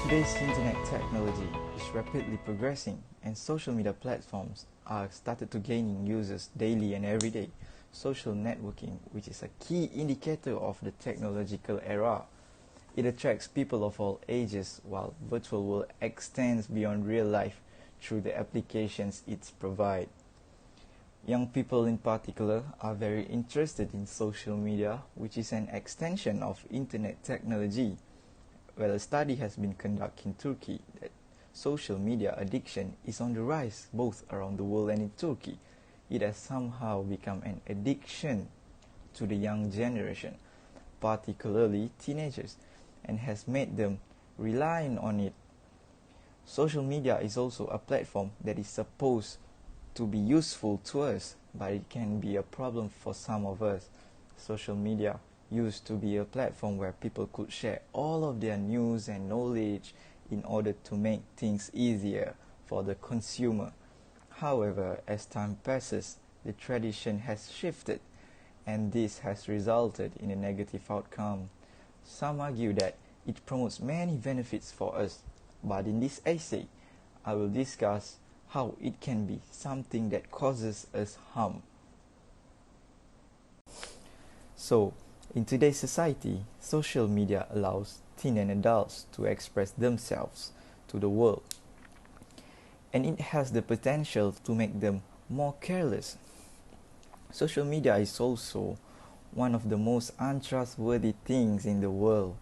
Today's internet technology is rapidly progressing and social media platforms are started to gaining users daily and every day. Social networking, which is a key indicator of the technological era. It attracts people of all ages while virtual world extends beyond real life through the applications it provides. Young people in particular are very interested in social media, which is an extension of internet technology. Well, a study has been conducted in Turkey that social media addiction is on the rise both around the world and in Turkey. It has somehow become an addiction to the young generation, particularly teenagers, and has made them relying on it. Social media is also a platform that is supposed to be useful to us, but it can be a problem for some of us. Social media used to be a platform where people could share all of their news and knowledge in order to make things easier for the consumer. However, as time passes, the tradition has shifted, and this has resulted in a negative outcome. Some argue that it promotes many benefits for us, but in this essay, I will discuss how it can be something that causes us harm. So, in today's society, social media allows teen and adults to express themselves to the world, and it has the potential to make them more careless. Social media is also one of the most untrustworthy things in the world,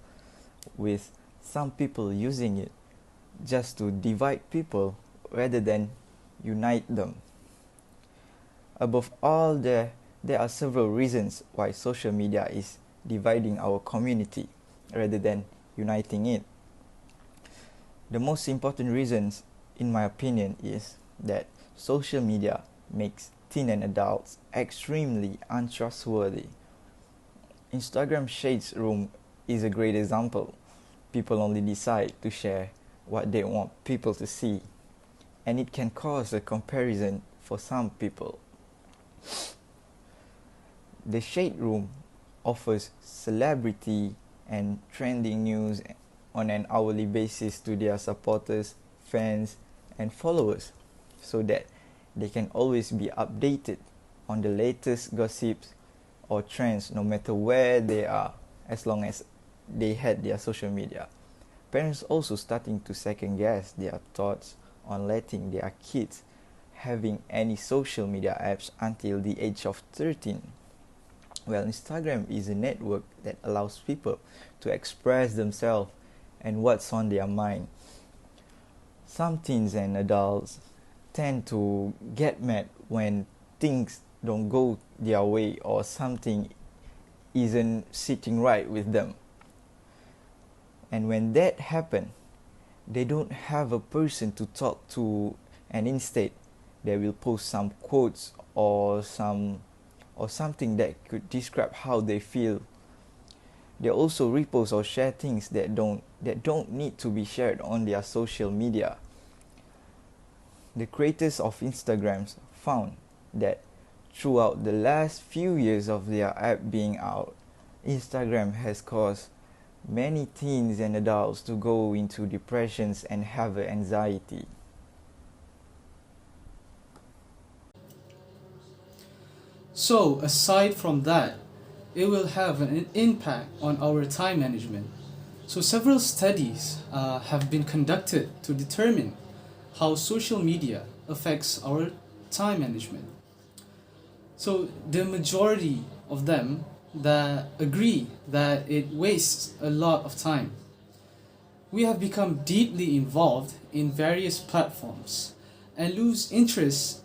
with some people using it just to divide people rather than unite them. Above all, there are several reasons why social media is dividing our community rather than uniting it. The most important reasons, in my opinion, is that social media makes teen and adults extremely untrustworthy. Instagram Shades Room is a great example. People only decide to share what they want people to see, and it can cause a comparison for some people. The Shade Room offers celebrity and trending news on an hourly basis to their supporters, fans, and followers, so that they can always be updated on the latest gossips or trends no matter where they are, as long as they had their social media. Parents also starting to second guess their thoughts on letting their kids having any social media apps until the age of 13. Well, Instagram is a network that allows people to express themselves and what's on their mind. Some teens and adults tend to get mad when things don't go their way or something isn't sitting right with them. And when that happens, they don't have a person to talk to, and instead they will post some quotes or something that could describe how they feel. They also repost or share things that don't need to be shared on their social media. The creators of Instagrams found that throughout the last few years of their app being out, Instagram has caused many teens and adults to go into depressions and have anxiety. So, aside from that, it will have an impact on our time management. So, several studies have been conducted to determine how social media affects our time management. So, the majority of them that agree that it wastes a lot of time. We have become deeply involved in various platforms and lose interest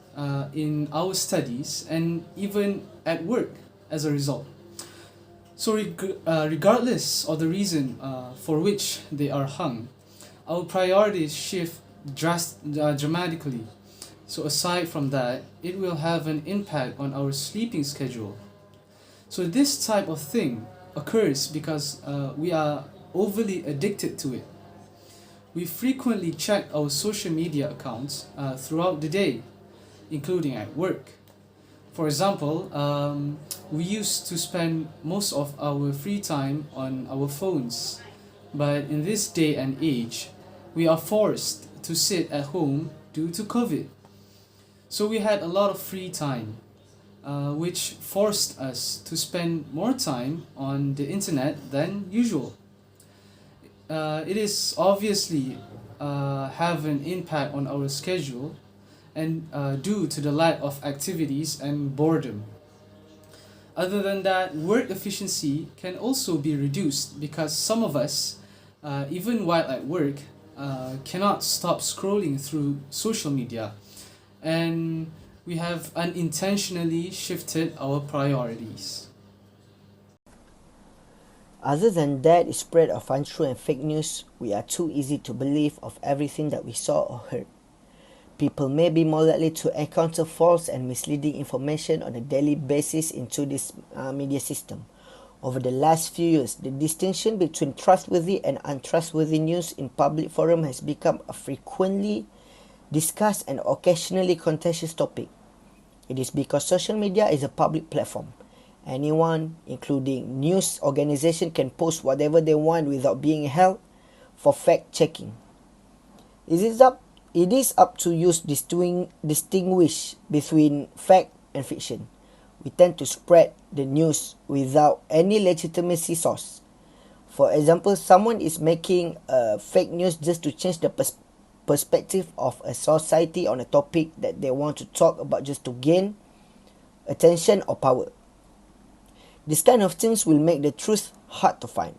in our studies and even at work as a result. So regardless of the reason for which they are hung, our priorities shift dramatically. So aside from that, it will have an impact on our sleeping schedule. So this type of thing occurs because we are overly addicted to it. We frequently check our social media accounts throughout the day, including at work. For example, we used to spend most of our free time on our phones, but in this day and age, we are forced to sit at home due to COVID. So we had a lot of free time, which forced us to spend more time on the internet than usual. It is obviously have an impact on our schedule and due to the lack of activities and boredom. Other than that, work efficiency can also be reduced because some of us, even while at work, cannot stop scrolling through social media, and we have unintentionally shifted our priorities. Other than that, the spread of untrue and fake news, we are too easy to believe of everything that we saw or heard. People may be more likely to encounter false and misleading information on a daily basis into this media system. Over the last few years, the distinction between trustworthy and untrustworthy news in public forum has become a frequently discussed and occasionally contentious topic. It is because social media is a public platform. Anyone, including news organization, can post whatever they want without being held for fact-checking. It is up to you to distinguish between fact and fiction. We tend to spread the news without any legitimacy source. For example, someone is making fake news just to change the perspective of a society on a topic that they want to talk about just to gain attention or power. This kind of things will make the truth hard to find.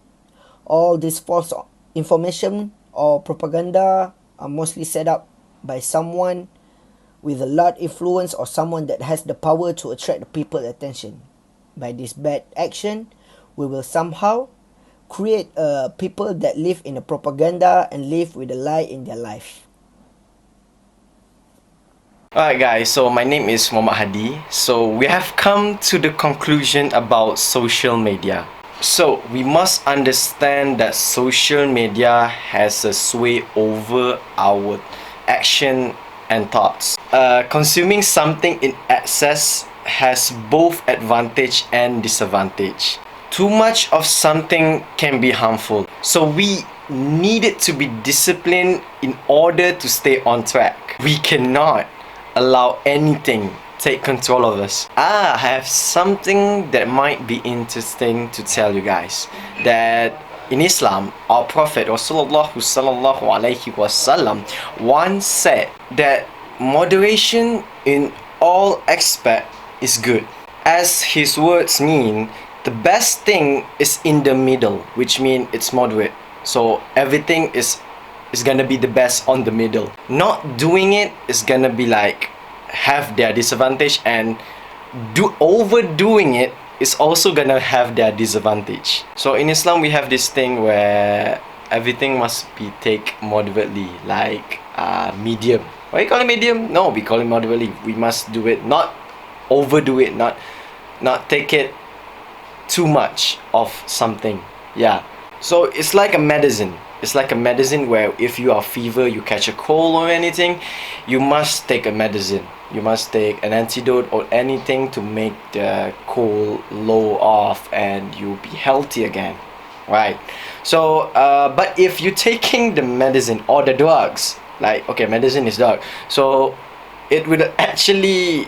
All this false information or propaganda are mostly set up by someone with a lot of influence or someone that has the power to attract the people's attention. By this bad action, we will somehow create people that live in a propaganda and live with a lie in their life. Alright guys, so my name is Muhammad Hadi. So we have come to the conclusion about social media. So we must understand that social media has a sway over our action and thoughts. Consuming something in excess has both advantage and disadvantage. Too much of something can be harmful. So we needed to be disciplined in order to stay on track. We cannot allow anything take control of us. I have something that might be interesting to tell you guys. That in Islam, our Prophet Rasulullah sallallahu alaihi wasallam once said that moderation in all aspect is good. As his words mean, the best thing is in the middle, which means it's moderate. So everything is gonna be the best on the middle. Not doing it is gonna be like have their disadvantage, and overdoing it is also gonna have their disadvantage. So in Islam we have this thing where everything must be take moderately, like medium. Why you call it medium? No, we call it moderately. We must do it, not overdo it, not take it too much of something. Yeah. So it's like a medicine. It's like a medicine where if you are fever, you catch a cold or anything, you must take a medicine. You must take an antidote or anything to make the cold low off and you'll be healthy again. Right? So, but if you're taking the medicine or the drugs, like, okay, medicine is drug, so it will actually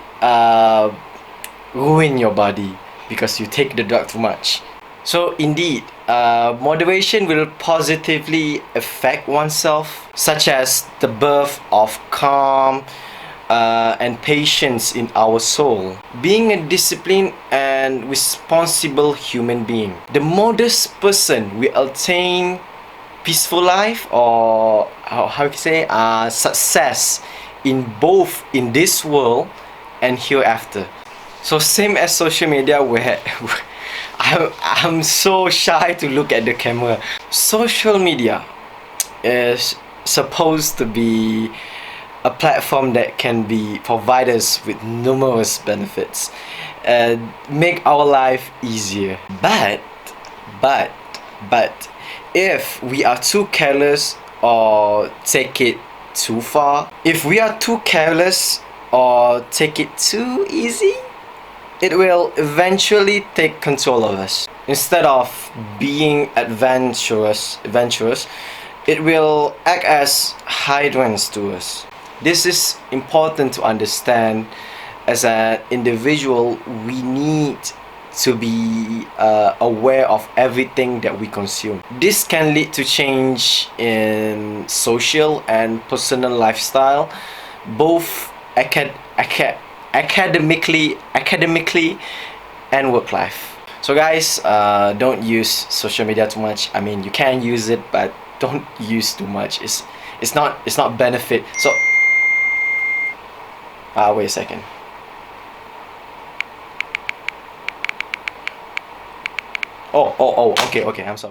ruin your body because you take the drug too much. So indeed, moderation will positively affect oneself, such as the birth of calm and patience in our soul. Being a disciplined and responsible human being. The modest person will attain peaceful life, or how you say, success in both in this world and hereafter. So same as social media, where I'm so shy to look at the camera. Social media is supposed to be a platform that can be provide us with numerous benefits and make our life easier. But if we are too careless or take it too far, if we are too careless or take it too easy, it will eventually take control of us. Instead of being adventurous, It will act as hydrants to us. This is important to understand. As an individual, we need to be aware of everything that we consume. This can lead to change in social and personal lifestyle, both academically and work life. So guys, don't use social media too much. I mean, you can use it, but don't use too much. It's not benefit. So wait a second. Oh, okay, I'm sorry.